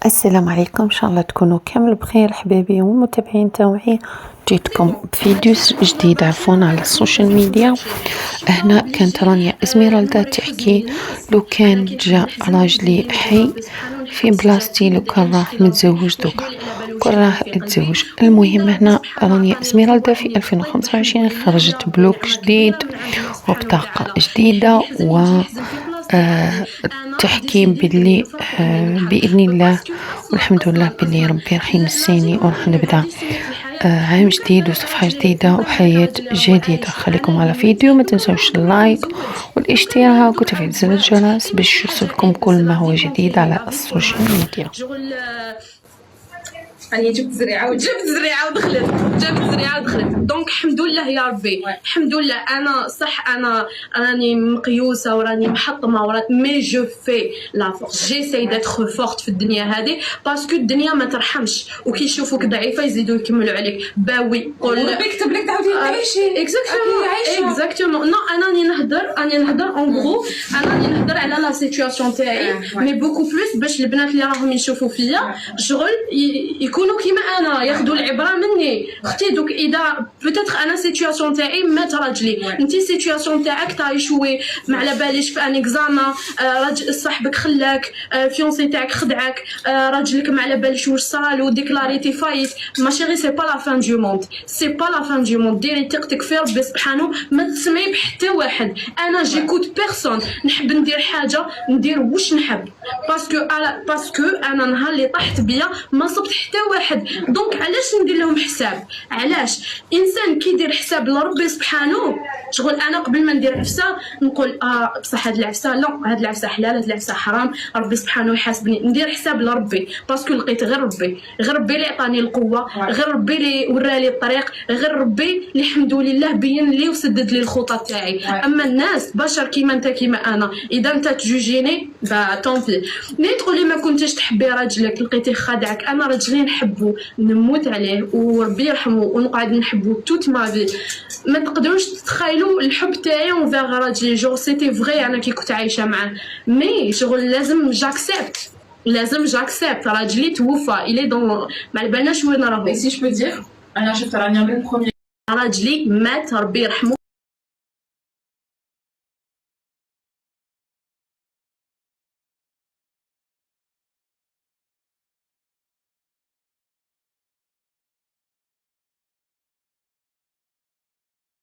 السلام عليكم، ان شاء الله تكونوا كامل بخير حبايبي والمتابعين تاوعي. جيتكم بفيديو جديد عفوا على السوشيال ميديا. هنا كانت رانيا اسميرالدا تحكي لو كان جاء راجلي حي في بلاصتي، لو كان راه متزوج دوكا كون راه اتزوج. المهم هنا رانيا اسميرالدا في 2025 خرجت بلوك جديد وبطاقة جديدة و تحكي باللي بإذن الله والحمد لله باللي ربي راح ينسيني وراح نبدأ عام جديد وصفحة جديدة وحياة جديدة. خليكم على فيديو، ما تنسوش اللايك والاشتراك وتفعيل زر الجرس باش يوصلكم كل ما هو جديد على السوشيال ميديا. يعني جبت زريعه ودخلت دونك الحمد لله يا ربي. الحمد لله انا صح، انا راني مقيوسه وراني محطمه مي جو في لا فورس، جيساي داتر فورت في الدنيا هذه باسكو الدنيا ما ترحمش وكي يشوفوك ضعيفه يزيدوا يكملوا عليك. باوي قول ربي كتب لك تعاودي تعيشي اكزاكتومون نو. اني نهضر اون غرو، اني نهضر على لا سيتوياسيون تاعي مي بوكو بلوس باش البنات اللي راهم يشوفوا فيا شغل يكونوا كيما انا، ياخذوا العبره مني. اختي دوك اذا بوتيتر انا سيتوياسيون تاعي مات راجلي، انت سيتوياسيون تاعك تاعي شوي ما على باليش في ان اكزاما، راجل صاحبك خلاك، فيونسي تاعك خدعك، راجلك ما على باليش واش صرالو، ديكلاريتي فايت. ما شيري سي با لا فان دو موند، سي با لا فان دو موند. ديري ثقتك في ربي سبحانه، ما تسمعي بحتى واحد. انا جيكوت بيرسون، نحب ندير حاجه ندير واش نحب باسكو انا نهار اللي طاحت بيا ما صبت حتى واحد. دونك علاش ندير لهم حساب؟ علاش انسان كيدير حساب لربي سبحانه؟ شغل انا قبل ما ندير عفسه نقول بصح هاد العفسه لا، هاد العفسه حلال، هاد العفسه حرام، ربي سبحانه يحاسبني. ندير حساب لربي باسكو لقيت غير ربي اللي عطاني القوه، غير ربي اللي ورالي الطريق، غير ربي اللي الحمد لله بين لي وسدد لي الخطط تاعي. اما الناس بشر كيما انت كيما انا، اذا انت تجوجيني طونبي. ني تقولي ما كنتش تحبي راجلك لقيتيه خادعك. انا راجلي نحبه نموت عليه وربي يرحمه ونقعد نحبه توت ما في. ما تقدروش تتخيلوا الحب تاعي اونفيغ راجلي، جو سيتي فغي انا كي كنت عايشه معاه. مي شغل لازم جاكسبت راجلي توفى الي دون ما بالناش وين راهو. سي جو بو دير انا شفت رانيا من بروميير راجلي مات ربي يرحمه.